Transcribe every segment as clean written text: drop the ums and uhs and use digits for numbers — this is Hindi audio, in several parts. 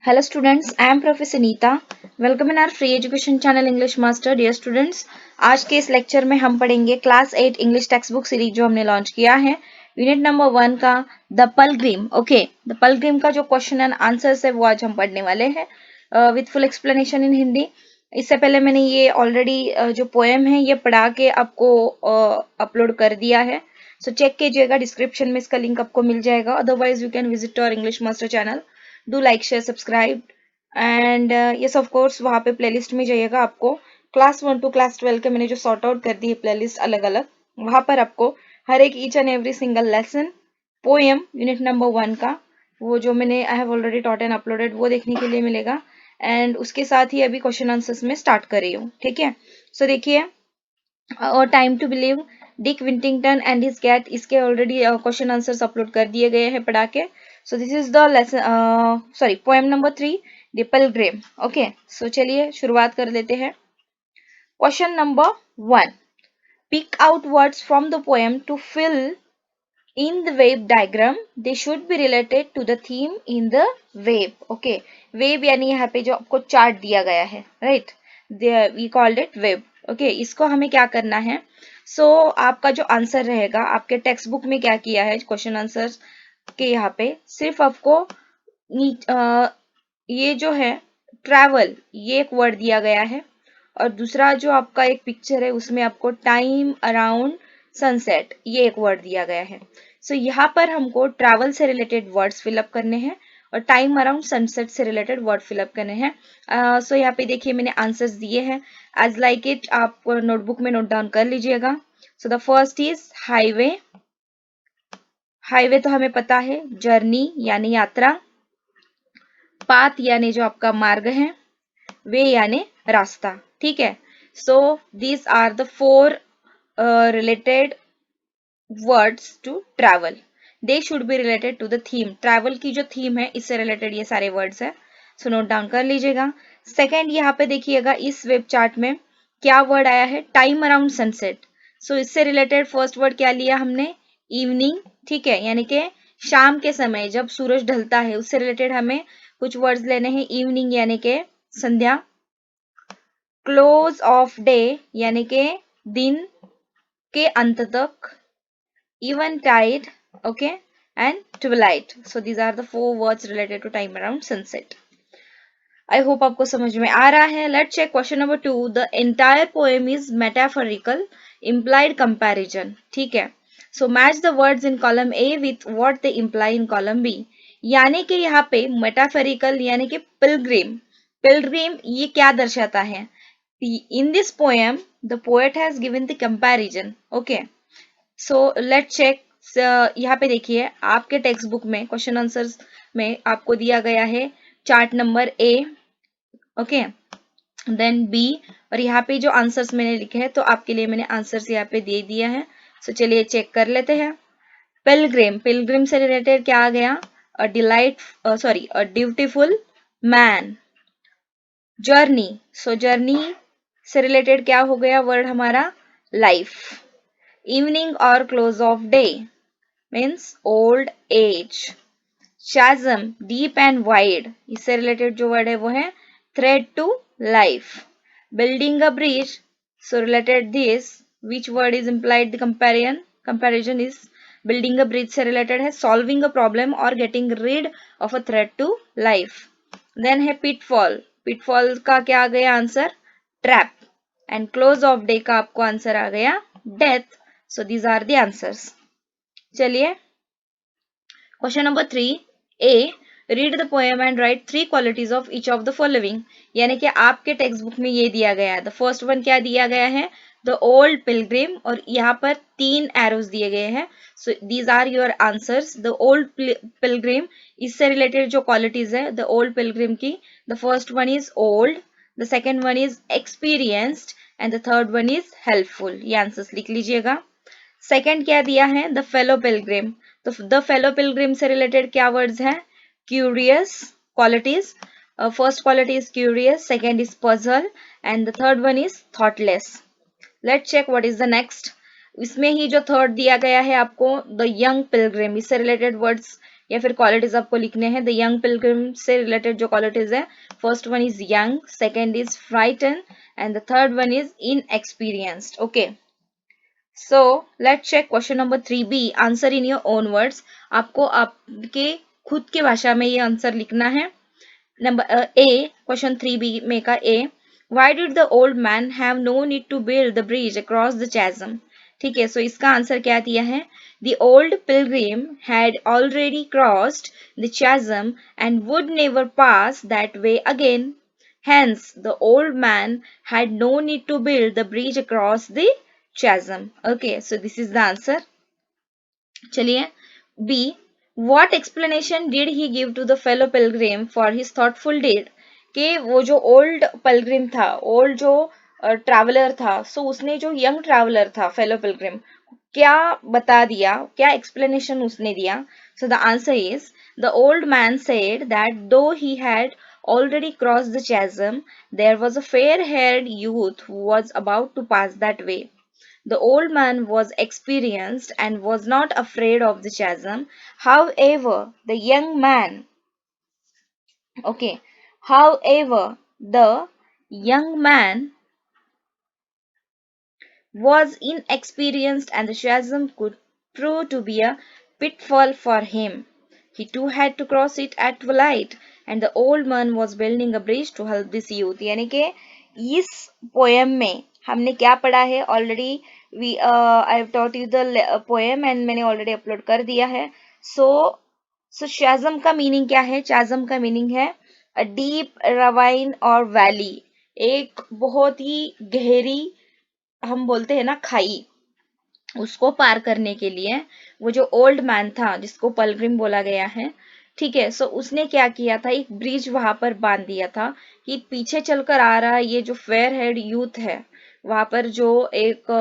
Hello students, I am Professor Neeta. Welcome in our free education channel English Master. Dear students, आज के इस लेक्चर में हम पढ़ेंगे class 8 English text book series जो हमने लॉन्च किया है यूनिट नंबर 1 का the pilgrim. Okay, the Pilgrim का जो क्वेश्चन एंड आंसर्स है वो आज हम पढ़ने वाले हैं with full explanation in Hindi. इससे पहले मैंने ये ऑलरेडी जो पोएम है ये पढ़ा के आपको अपलोड कर दिया है. सो चेक कीजिएगा, डिस्क्रिप्शन में इसका लिंक आपको मिल जाएगा. Otherwise you can visit our English Master channel. Do like share subscribe and yes of course वहाँ पे प्लेलिस्ट में जाइएगा. आपको क्लास 1 टू क्लास 12 के मैंने जो सॉर्ट आउट कर दी है प्लेलिस्ट अलग अलग, वहाँ पर आपको हर एक each and every single lesson poem unit number 1 का वो जो मैंने I have already taught and uploaded वो देखने के लिए मिलेगा. एंड उसके साथ ही अभी क्वेश्चन आंसर्स में स्टार्ट कर रही हूँ. ठीक है, सो देखिए, और time to believe, Dick Whittington and his cat, इसके ऑलरेडी क्वेश्चन आंसर्स अपलोड कर दिए गए हैं पढ़ा के. So this is the lesson sorry poem number 3 the pilgrim. Okay, so चलिए शुरुआत कर लेते हैं. Question number 1, pick out words from the poem to fill in the wave diagram. They should be related to the theme in the wave. Okay, wave यानी यहाँ पे जो आपको चार्ट दिया गया है, right? We called it wave. Okay, इसको हमें क्या करना है. आपका जो आंसर रहेगा आपके टेक्स्ट बुक में क्या किया है क्वेश्चन आंसर के यहाँ पे सिर्फ आपको ये जो है ट्रैवल ये एक वर्ड दिया गया है और दूसरा जो आपका एक पिक्चर है उसमें आपको टाइम अराउंड सनसेट ये एक वर्ड दिया गया है. यहाँ पर हमको ट्रैवल से रिलेटेड वर्ड्स फिलअप करने हैं और टाइम अराउंड सनसेट से रिलेटेड वर्ड फिलअप करने हैं. यहाँ पे देखिए मैंने आंसर्स दिए हैं एज लाइक इट, आप नोटबुक में नोट डाउन कर लीजिएगा. The first is highway. Highway तो हमें पता है, जर्नी यानी यात्रा, पाथ यानी जो आपका मार्ग है, वे यानी रास्ता. ठीक है, so these are the 4 related words to travel. They should be related to the theme. Travel की जो थीम है इससे रिलेटेड ये सारे वर्ड्स है. सो नोट डाउन कर लीजिएगा. सेकेंड, यहाँ पे देखिएगा इस वेब चार्ट में क्या वर्ड आया है, टाइम अराउंड सनसेट. इससे रिलेटेड फर्स्ट वर्ड क्या लिया हमने, इवनिंग. ठीक है, यानी कि शाम के समय जब सूरज ढलता है उससे रिलेटेड हमें कुछ वर्ड्स लेने हैं. इवनिंग यानी कि संध्या, क्लोज ऑफ डे यानी कि दिन के अंत तक, eventide, okay, and twilight. So these are the 4 words related to time around sunset. I hope आपको समझ में आ रहा है. Let's check question number 2. The entire poem is metaphorical, implied comparison. ठीक है, so match the words in column A with what they imply in column B. यानी कि यहाँ पे metaphorical यानी कि pilgrim. Pilgrim ये क्या दर्शाता है. In this poem, the poet has given the comparison. Okay. Let's check. यहाँ पे देखिए आपके टेक्स्ट बुक में क्वेश्चन आंसर्स में आपको दिया गया है chart number A, okay, then B, और यहाँ पे जो आंसर्स मैंने लिखे हैं तो आपके लिए मैंने आंसर्स यहाँ पे दे दिया है. चलिए चेक कर लेते हैं. पिलग्रिम, पिलग्रिम से रिलेटेड क्या आ गया, a dutiful man. Journey, journey से रिलेटेड क्या हो गया वर्ड हमारा, लाइफ. इवनिंग और close of day means old age. chasm, deep and wide, इससे रिलेटेड जो वर्ड है वो है thread to life. Building a bridge, related this which word is implied the comparison is building a bridge से रिलेटेड है सॉल्विंग अ प्रॉब्लम और getting rid of a thread to life. Then है पिटफॉल, पिटफॉल का क्या आ गया answer, trap. And close of day का आपको आंसर आ गया death. So these are the answers. चलिए question number 3 A, read the poem and write 3 qualities of each of the following. यानी कि आपके टेक्स्ट बुक में ये दिया गया है. द फर्स्ट वन क्या दिया गया है, द ओल्ड पिलग्रिम, और यहाँ पर 3 एरोज दिए गए हैं. So these are your answers. The old pilgrim, इससे रिलेटेड जो क्वालिटीज है द ओल्ड पिलग्रिम की, the first one is old, the second one is experienced and the third one is helpful. ये आंसर्स लिख लीजिएगा. सेकेंड क्या दिया है, द फेलो पिलग्रिम. तो द फेलो पिलग्रिम से रिलेटेड क्या वर्ड्स हैं, curious qualities. First quality is curious, second is puzzle and the third one is thoughtless. Let's check what is the next. इसमें ही जो थर्ड दिया गया है आपको, द यंग पिलग्रिम, इससे रिलेटेड वर्ड्स या फिर क्वालिटीज आपको लिखने हैं। द यंग पिलग्रिम से रिलेटेड जो क्वालिटीज है, first one is young, second is frighten and the third one is inexperienced. Okay, so let's check question number 3B, answer in your own words. आपको आपके खुद के भाषा में ये आंसर लिखना है। नंबर ए, क्वेश्चन 3B में का ए, Why did the old man have no need to build the bridge across the chasm? ठीक है, सो इसका आंसर क्या दिया है? The old pilgrim had already crossed the chasm and would never pass that way again. Hence, the old man had no need to build the bridge across the chasm. Okay, so this is the answer. चलिए, B, what explanation did he give to the fellow pilgrim for his thoughtful deed? कि वो जो ओल्ड पिलग्रिम था, ओल्ड जो ट्रैवलर था, सो उसने जो यंग ट्रैवलर था फेलो पिलग्रिम, क्या बता दिया, क्या एक्सप्लेनेशन उसने दिया? So the answer is, the old man said that though he had already crossed the chasm, there was a fair-haired youth who was about to pass that way. The old man was experienced and was not afraid of the chasm. However, the young man, okay, however, the young man was inexperienced and the chasm could prove to be a pitfall for him. He too had to cross it at twilight and the old man was building a bridge to help this youth. यानी कि इस पोएम में हमने क्या पढ़ा है? Already we I have taught you the poem and मैंने ऑलरेडी अपलोड कर दिया है. सो चैज़म का मीनिंग क्या है? चैज़म का मीनिंग है अ डीप रवाइन और वैली, एक बहुत ही गहरी, हम बोलते हैं ना खाई, उसको पार करने के लिए वो जो ओल्ड मैन था जिसको पिलग्रिम बोला गया है, ठीक है, सो उसने क्या किया था? एक ब्रिज वहां पर बांध दिया था कि पीछे चलकर आ रहा ये जो फेयर हेड यूथ है, वहां पर जो एक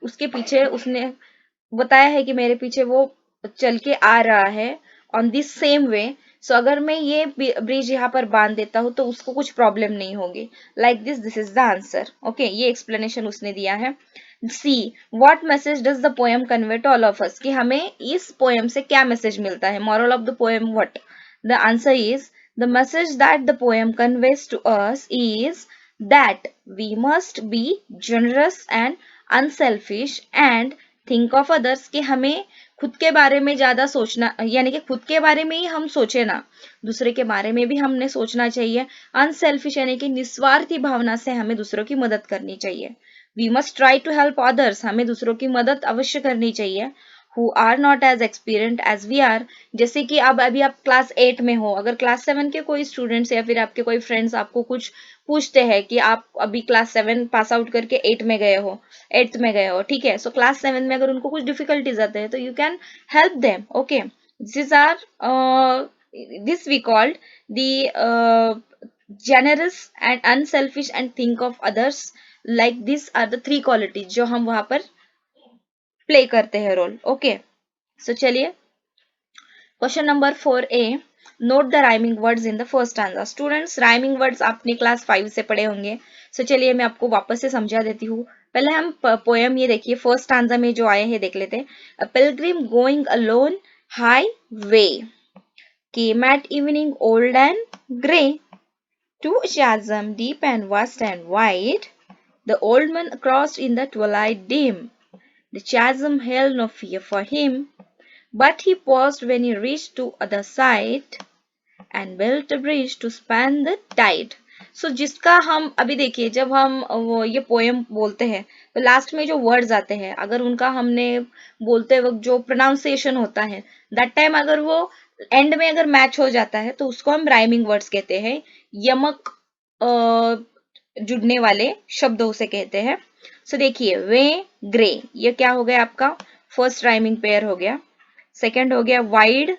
उसके पीछे उसने बताया है कि मेरे पीछे वो चल के आ रहा है ऑन दिस सेम वे. सो अगर मैं ये ब्रिज यहाँ पर बांध देता हूँ तो उसको कुछ प्रॉब्लम नहीं होगी. Like this is the answer. Okay, ये एक्सप्लेनेशन उसने दिया है. See, what message does the poem convey to all of us, कि हमें इस पोएम से क्या मैसेज मिलता है? Moral of the poem what? The answer is, the message that the poem conveys to us is that we must be generous and unselfish and think of others, कि हमें खुद के बारे में ज्यादा सोचना, यानी कि खुद के बारे में ही हम सोचे ना, दूसरे के बारे में भी हमने सोचना चाहिए. अनसेल्फिश यानी कि निस्वार्थी भावना से हमें दूसरों की मदद करनी चाहिए. We must try to help others, हमें दूसरों की मदद अवश्य करनी चाहिए. who are not as experienced as we are, जैसे कि अब अभी आप क्लास 8 में हो, अगर क्लास 7 के कोई स्टूडेंट्स या फिर आपके कोई फ्रेंड्स आपको कुछ पूछते हैं कि आप अभी क्लास 7 पास आउट करके 8 में गए हो, 8th में गए हो, ठीक है, सो क्लास 7 में अगर उनको कुछ डिफिकल्टीज आते हैं तो you can help them. Okay, this we called the generous and unselfish and think of others. like these are the 3 qualities जो हम वहां पर प्ले करते हैं रोल. ओके, सो चलिए, question number 4A, note the rhyming words in the first stanza. Students, rhyming words आपने क्लास 5 से पढ़े होंगे. सो चलिए मैं आपको वापस से समझा देती हूँ. पहले हम पोएम ये देखिए, फर्स्ट स्टैंजा में जो आए हैं देख लेते हैं. A pilgrim going alone highway, came at evening old and grey, to a chasm deep and vast and wide, the old man crossed in the twilight dim. The chasm held no fear for him, but he paused when he reached to other side and built a bridge to span the tide. So जिसका हम अभी देखिए, जब हम वो ये पोएम बोलते हैं तो लास्ट में जो वर्ड्स आते हैं, अगर उनका हमने बोलते वक्त जो प्रोनाउंसिएशन होता है, दैट टाइम अगर वो एंड में अगर मैच हो जाता है तो उसको हम राइमिंग वर्ड्स कहते हैं. यमक जुड़ने वाले शब्दों से कहते हैं. सो देखिए, वे ग्रे, ये क्या हो गया आपका? फर्स्ट राइमिंग पेयर हो गया. सेकंड हो गया wide,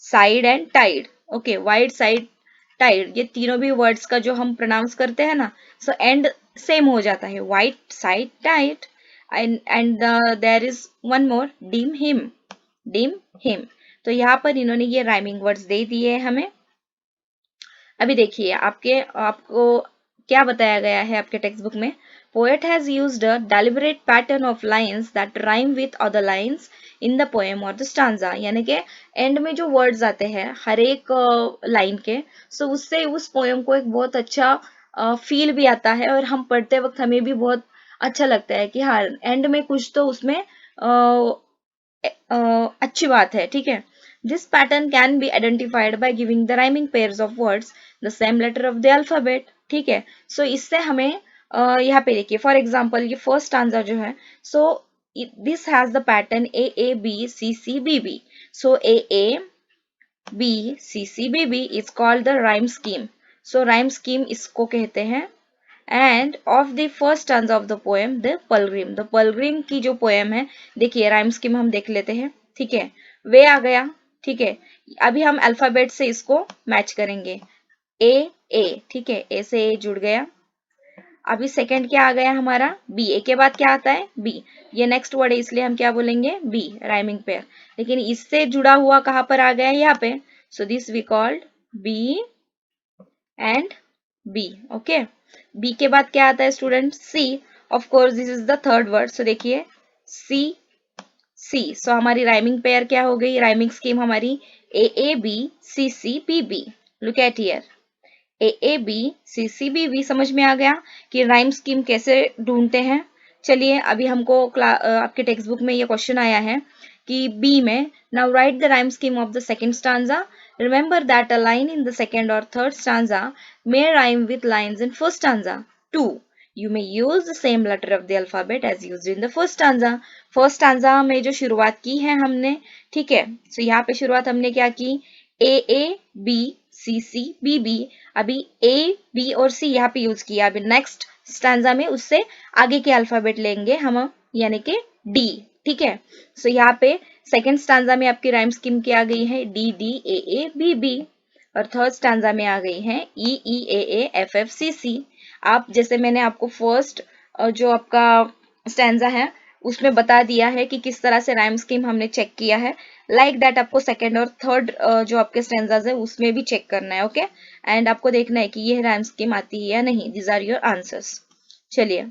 side and tide. Okay, wide, side, tide, ये तीनों भी वर्ड्स का जो हम प्रोनाउंस करते हैं ना, सो एंड सेम हो जाता है, wide, side, tide. And there is one more, dim him, dim him. तो यहाँ पर इन्होंने ये राइमिंग वर्ड्स दे दिए हमें. अभी देखिए, आपको क्या बताया गया है आपके टेक्स्ट बुक में, poet has used a deliberate pattern of lines that rhyme with other lines in the poem और द स्टांजा, यानी कि एंड में जो वर्ड्स आते हैं हर एक लाइन के, सो उससे उस पोएम को एक बहुत अच्छा फील भी आता है और हम पढ़ते वक्त हमें भी बहुत अच्छा लगता है कि हाँ एंड में कुछ तो उसमें अच्छी बात है, ठीक है। This pattern can be identified by giving the rhyming pairs of words the same letter of the alphabet, ठीक है। सो इससे हमें यहाँ पे देखिए फॉर एग्जांपल ये फर्स्ट स्टांजा जो है, so this has the pattern A A B C C B B, so A A B C C B B is called the rhyme scheme, so rhyme scheme इसको कहते हैं। And of the first stanza of the poem the pilgrim, the pilgrim की जो पोएम है, देखिए राइम स्कीम हम देख लेते हैं, ठीक है। वे आ गया, ठीक है। अभी हम अल्फाबेट से इसको मैच करेंगे, ए, ठीक है, ए से ए जुड़ गया। अभी सेकंड क्या आ गया हमारा, बी, ए के बाद क्या आता है, बी, ये नेक्स्ट वर्ड है इसलिए हम क्या बोलेंगे, बी, राइमिंग पेयर। लेकिन इससे जुड़ा हुआ कहां पर आ गया, यहाँ पे, so this we called B and B, okay. B के बाद क्या आता है student, C, of course this is the third word, so देखिए सी सी, सो हमारी राइमिंग पेयर क्या हो गई, राइमिंग स्कीम हमारी A B C C B B, look at here, A B C C B B. समझ में आ गया कि राइम स्कीम कैसे ढूंढते हैं। चलिए अभी हमको आपके टेक्स्ट बुक में ये क्वेश्चन आया है कि बी में, now right the rhyme scheme of the second stanza, remember that a line in the second or third stanza may rhyme with lines in first stanza. 2. You may use the same letter of the alphabet as used in the first stanza. First stanza में जो शुरुआत की है हमने, ठीक है, so यहाँ पे शुरुआत हमने क्या की, A B C C B B, अभी ए बी और सी यहाँ पे यूज किया। अभी नेक्स्ट स्टैंजा में उससे आगे के अल्फाबेट लेंगे हम, यानी कि डी, ठीक है। सो यहाँ पे सेकेंड स्टैंजा में आपकी राइम स्कीम क्या आ गई है, D D A B B, और थर्ड स्टैंजा में आ गई है ई ए एफ एफ सी सी। आप जैसे मैंने आपको फर्स्ट जो आपका स्टैंजा है उसमें बता दिया है कि किस तरह से राइम स्कीम हमने चेक किया है, लाइक दैट आपको सेकेंड और थर्ड जो आपके स्टैंजाज है उसमें भी चेक करना है, ओके। एंड आपको देखना है कि ये राइम स्कीम आती है या नहीं, दीज आर योर आंसर्स। चलिए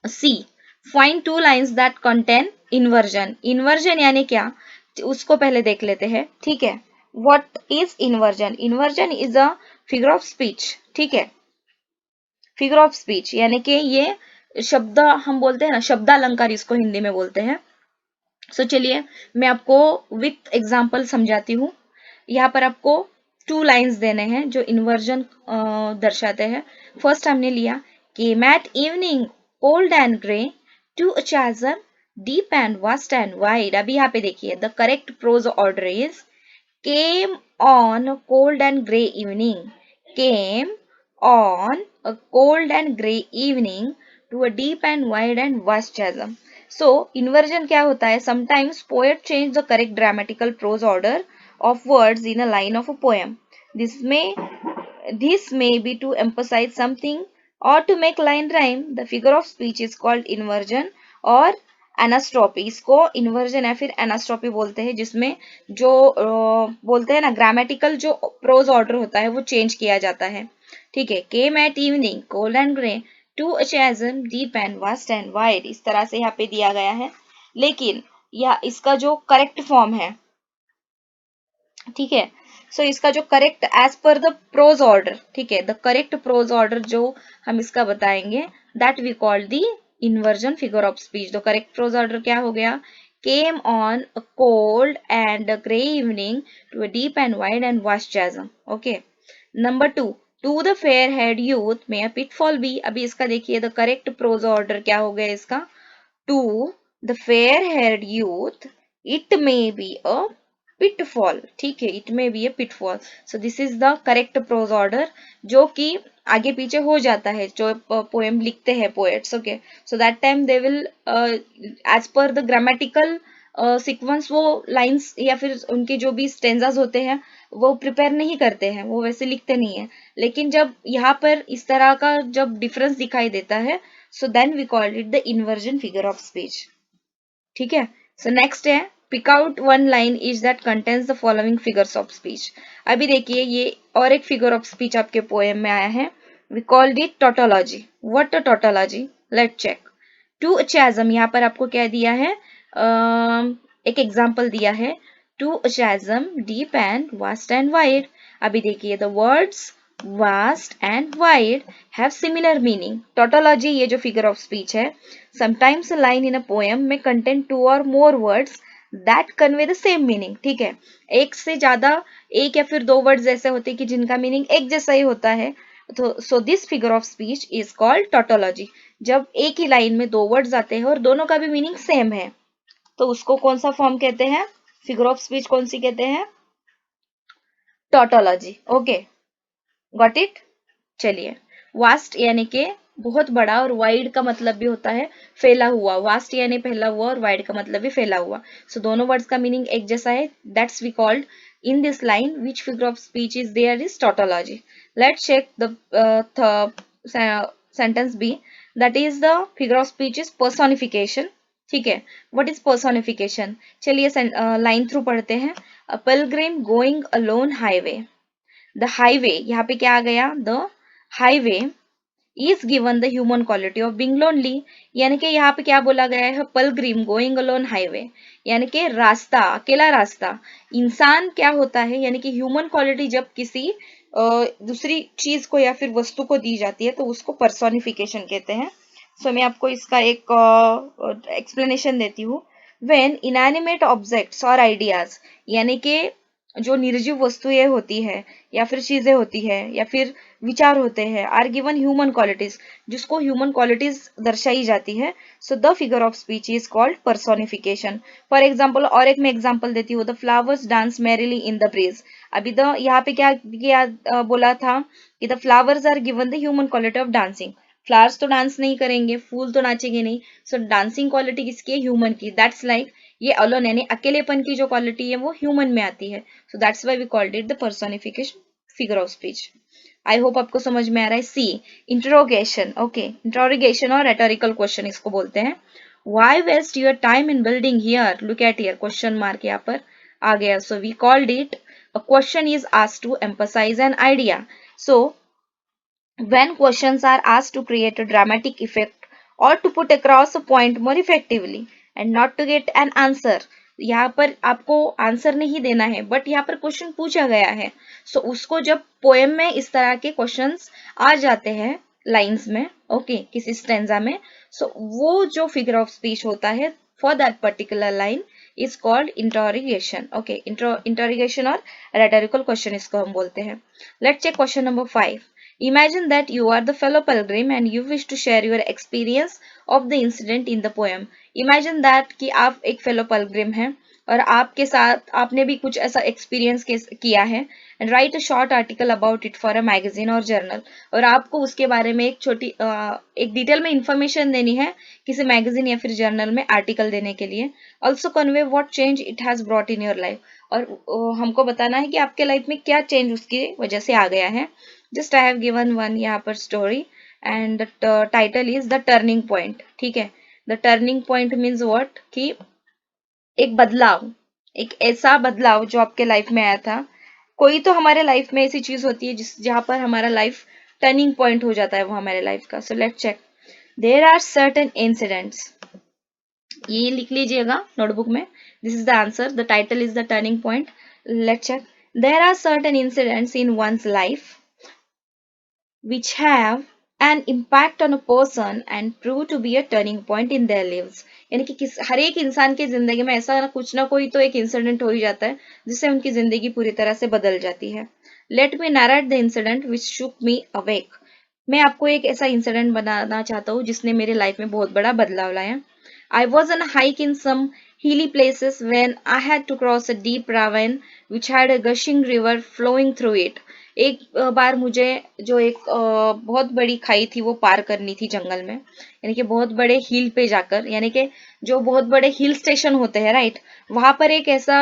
see, find two lines that contain inversion, inversion यानी क्या उसको पहले देख लेते हैं, ठीक है। What is inversion, inversion is a figure of speech, ठीक है, फिगर ऑफ स्पीच यानी कि ये शब्द हम बोलते हैं ना, शब्दालंकार इसको हिंदी में बोलते हैं। सो चलिए मैं आपको विथ एग्जांपल समझाती हूँ। यहाँ पर आपको टू लाइंस देने हैं जो इन्वर्जन दर्शाते हैं। फर्स्ट हमने लिया कि mat evening cold and grey to a chasm deep and vast and wide. अभी यहाँ पे देखिए the correct prose order is came on cold and grey evening, came on a cold and grey evening to a deep and wide and vast chasm. So inversion क्या होता है, sometimes poet change the correct grammatical prose order of words in a line of a poem. This may be to emphasize something or to make line rhyme. The figure of speech is called inversion और एनास्ट्रोपी, इसको इन्वर्जन या फिर एनास्ट्रोपी बोलते हैं, जिसमें जो बोलते हैं ना ग्रामेटिकल जो प्रोज ऑर्डर होता है वो चेंज किया जाता है, ठीक है। Came at evening cold and grey to a chasm deep and vast and wide, इस तरह से यहाँ पे दिया गया है। लेकिन यह इसका जो करेक्ट फॉर्म है, ठीक है, सो इसका जो correct as per the prose order, ठीक है, द करेक्ट प्रोज ऑर्डर जो हम इसका बताएंगे that we call the inversion figure of speech. The correct prose order क्या हो गया, came on a cold and a gray evening to a deep and wide and vast chasm, okay. Number 2, to the fair haired youth may a pitfall be। अभी इसका देखिए द करेक्ट प्रोज ऑर्डर क्या हो गया इसका, to the fair haired youth it may be a pitfall, ठीक है, it may be a pitfall. So this is the correct prose order जो कि आगे पीछे हो जाता है जो पोएम लिखते हैं poets, okay. So that time they will as per the grammatical sequence वो लाइंस या फिर उनके जो भी स्टेंजाज होते हैं वो प्रिपेयर नहीं करते हैं, वो वैसे लिखते नहीं है। लेकिन जब यहाँ पर इस तरह का जब डिफरेंस दिखाई देता है, so then we call it the inversion figure of speech, ठीक है। सो नेक्स्ट है pick out one line is that contains the following figures of speech. अभी देखिए ये और एक फिगर ऑफ स्पीच आपके पोएम में आया है, We called it tautology. What a tautology? Let's check. To a chasm, यहाँ पर आपको क्या दिया है, एक एग्जाम्पल दिया है, to a chasm deep and vast and wide. अभी देखिए, the words vast and wide have similar meaning. Tautology, ये जो figure of speech है, sometimes a line in a poem may contain two or more words that convey the same meaning. ठीक है, एक से ज्यादा, एक या फिर दो वर्ड्स ऐसे होते हैं कि जिनका मीनिंग एक जैसा ही होता है, तो so this figure of speech is called tautology. जब एक ही लाइन में दो वर्ड्स आते हैं और दोनों का भी मीनिंग सेम है, तो उसको कौन सा फॉर्म कहते हैं, फिगर ऑफ स्पीच कौन सी कहते हैं, टॉटोलॉजी. Okay, got it. चलिए, वास्ट यानी के बहुत बड़ा, और वाइड का मतलब भी होता है फैला हुआ. वास्ट यानी फैला हुआ और वाइड का मतलब भी फैला हुआ. सो दोनों वर्ड्स का मीनिंग एक जैसा है. That's we called in this line which figure of speech is there is tautology. Let's check the sentence B, that is the figure of speech is personification. ठीक है, what is personification? चलिए लाइन थ्रू पढ़ते हैं. A pilgrim going alone highway. The highway, यहाँ पे क्या आ गया, the highway is given the human quality of being lonely. यानी कि यहाँ पे क्या बोला गया है, pilgrim going alone highway, यानी कि रास्ता, अकेला रास्ता. इंसान क्या होता है, यानी कि ह्यूमन क्वालिटी जब किसी दूसरी चीज को या फिर वस्तु को दी जाती है तो उसको पर्सोनिफिकेशन कहते हैं. सो मैं आपको इसका एक एक्सप्लेनेशन देती हूँ. व्हेन इनएनिमेट ऑब्जेक्ट्स और आइडियाज, यानी कि जो निर्जीव वस्तुएं होती है या फिर चीजें होती है या फिर विचार होते हैं, आर गिवन ह्यूमन क्वालिटीज, जिसको ह्यूमन क्वालिटीज दर्शाई जाती है, so the figure of speech is called personification. For example, और एक मैं एग्जाम्पल देती हूँ, the flowers dance merrily in the breeze. अभी द यहाँ पे क्या बोला था कि the flowers are given the human quality of dancing. Flowers तो डांस नहीं करेंगे, फूल तो नाचेंगे नहीं, सो डांसिंग क्वालिटी किसकी है, ह्यूमन की. दैट्स लाइक ये अलोन यानी अकेलेपन की जो क्वालिटी है वो ह्यूमन में आती है. So that's why we called it the personification figure of speech. I hope आपको समझ में आ रहा है. See, interrogation. ओके, इंट्रोगेशन और रेटोरिकल क्वेश्चन इसको बोलते हैं. Why waste your time in building here, look at here, question mark यहाँ पर आ गया. So we called it a question is asked to emphasise an idea. So when questions are asked to create a dramatic effect or to put across a point more effectively and not to get an answer. यहाँ पर आपको आंसर नहीं देना है, बट यहाँ पर क्वेश्चन पूछा गया है. सो उसको जब पोएम में इस तरह के क्वेश्चंस आ जाते हैं लाइंस में, ओके, किसी स्टेंजा में, सो वो जो फिगर ऑफ स्पीच होता है for that particular line is called interrogation. Okay, interrogation और रेटोरिकल क्वेश्चन इसको हम बोलते हैं. Let's check question number 5. Imagine that you are the fellow pilgrim and you wish to share your experience of the incident in the poem. Imagine that कि आप एक fellow pilgrim हैं और आपके साथ आपने भी कुछ ऐसा एक्सपीरियंस किया है, and write a short article about it for a magazine or journal. और आपको उसके बारे में एक डिटेल में इंफॉर्मेशन देनी है किसी मैगजीन या फिर जर्नल में आर्टिकल देने के लिए. Also convey what change it has brought in your life. और हमको बताना है कि आपके लाइफ में क्या चेंज उसकी वजह से आ गया है. Just I have given one यहाँ पर story and the title is the turning point. ठीक है, the turning point means what, कि एक बदलाव, एक ऐसा बदलाव जो आपके लाइफ में आया था. कोई तो हमारे लाइफ में ऐसी चीज होती है जहां पर हमारा लाइफ टर्निंग पॉइंट हो जाता है वो हमारे लाइफ का. So let's check. There are certain incidents, ये लिख लीजिएगा नोटबुक में. This is the answer, the title is the turning point. Let's check. There are certain incidents in one's life which have an impact on a person and prove to be a turning point in their lives. यानी कि हर एक इंसान की जिंदगी में ऐसा कुछ ना कोई तो एक इंसिडेंट हो ही जाता है जिससे उनकी जिंदगी पूरी तरह से बदल जाती है. Let me narrate the incident which shook me awake. मैं आपको एक ऐसा इंसिडेंट बनाना चाहता हूँ जिसने मेरे लाइफ में बहुत बड़ा बदलाव लाया. I was on a hike in some hilly places when I had to cross a deep ravine which had a gushing river flowing through it. एक बार मुझे जो एक बहुत बड़ी खाई थी वो पार करनी थी जंगल में, यानी कि बहुत बड़े हिल पे जाकर, यानी कि जो बहुत बड़े हिल स्टेशन होते हैं, राइट, वहां पर एक ऐसा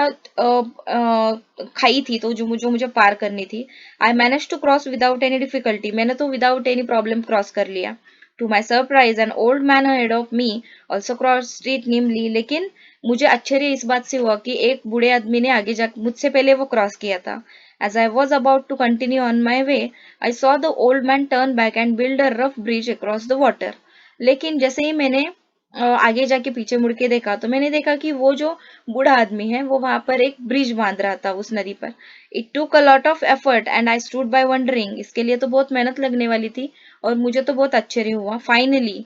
खाई थी तो जो मुझे पार करनी थी. I manage to cross without any difficulty. मैंने तो विदाउट एनी प्रॉब्लम क्रॉस कर लिया. To my surprise an old man head of me also cross street nimbly. लेकिन मुझे आश्चर्य इस बात से हुआ कि एक बूढ़े आदमी ने आगे जा मुझसे पहले वो क्रॉस किया था. As I was about to continue on my way, I saw the old man turn back and build a rough bridge across the water. लेकिन जैसे ही मैंने आगे जाके पीछे मुड़ के देखा तो मैंने देखा कि वो जो बूढ़ा आदमी है वो वहां पर एक ब्रिज बांध रहा था उस नदी पर. It took a lot of effort and I stood by wondering. इसके लिए तो बहुत मेहनत लगने वाली थी और मुझे तो बहुत आश्चर्य हुआ. फाइनली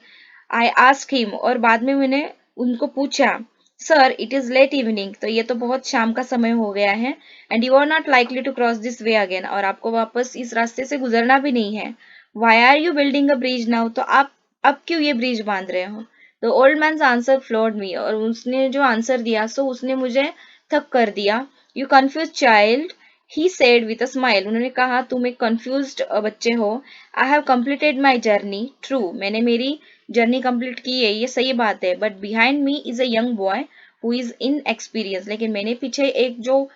आई आस्क हिम, और बाद में मैंने उनको पूछा, sir it is late evening, तो ये तो बहुत शाम का समय हो गया है, and you are not likely to cross this way again, और आपको वापस इस रास्ते से गुजरना भी नहीं है. Why are you building a bridge now, तो आप अब क्यों ये ब्रिज बांध रहे हो. The old man answer floored me, और उसने जो आंसर दिया सो उसने मुझे थक कर दिया. You confuse child, he said with a smile. उन्होंने कहा तुम एक कंफ्यूज्ड बच्चे हो. I have completed my journey. True, मैंने मेरी जर्नी कंप्लीट की है, ये सही बात है. But behind me is a young boy who is in experience. लेकिन मैंने पीछे एक जो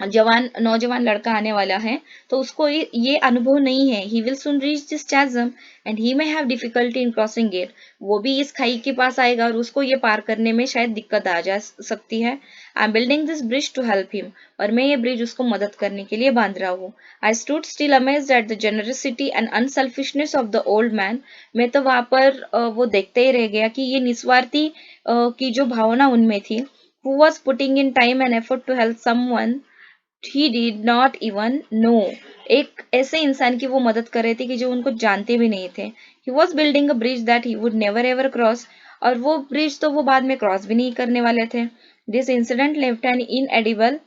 नौजवान लड़का आने वाला है, तो उसको ये अनुभव नहीं है. He will soon reach this chasm and he may have difficulty in crossing it. वो भी इस खाई के पास आएगा और उसको ये पार करने में शायद दिक्कत आ जा सकती है. I am building this bridge to help him, और मैं ये ब्रिज उसको मदद करने के लिए बांध रहा हूँ. I stood still amazed at the generosity and unselfishness of the old man. मैं तो वहां पर वो देखते ही रह गया कि ये निस्वार्थी की जो भावना उनमें थी. Who was putting in time and effort to help someone he did not even know. एक ऐसे इंसान की वो मदद कर रहे थे कि जो उनको जानते भी नहीं थे. he was building a bridge that he would never ever cross, और वो ब्रिज तो वो बाद में क्रॉस भी नहीं करने वाले थे. this incident left an inedible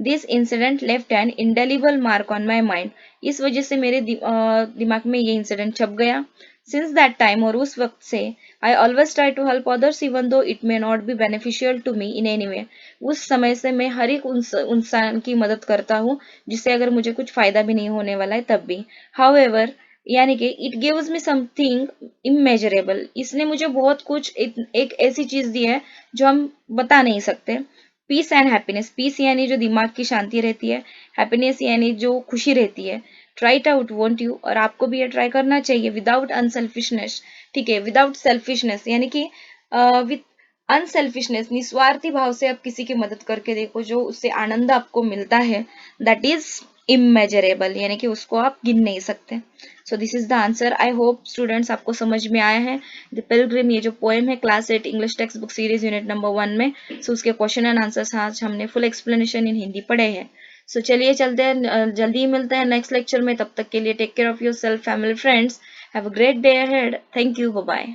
this incident left an indelible mark on my mind. इस वजह से मेरे दिमाग में ये इंसिडेंट छप गया. सिंस दैट टाइम, और उस वक्त से, I always try to help others even though it may not be beneficial to me in any way. उस समय से मैं हर एक इंसान की मदद करता हूँ जिससे अगर मुझे कुछ फायदा भी नहीं होने वाला है तब भी. हाउएवर, यानी कि it gives me something immeasurable. इसने मुझे बहुत कुछ एक ऐसी चीज दी है जो हम बता नहीं सकते. Piece and happiness. पीस यानी जो दिमाग की शांति रहती है, हैप्पीनेस यानी जो खुशी रहती है. Try it out won't you, और आपको भी ये ट्राई करना चाहिए विदाउट अनसेल्फिशनेस. ठीक है, विदाउट सेल्फिशनेस यानी कि विथ अनसेल्फिशनेस, निस्वार्थी भाव से आप किसी की मदद करके देखो, जो उससे आनंद आपको मिलता है, दैट इज इमेजरेबल, यानी कि उसको आप गिन नहीं सकते. सो this is the answer. I hope students आपको समझ में आया है. द पिलग्रिम ये जो पोएम है class 8 English text book series unit number 1 में, सो उसके क्वेश्चन एंड आंसर्स आज हमने फुल एक्सप्लेनेशन इन हिंदी पढ़े हैं. सो चलिए चलते हैं, जल्दी ही मिलते हैं नेक्स्ट लेक्चर में. तब तक के लिए take care of yourself, family, friends. Have a great day ahead. Thank you. Bye bye.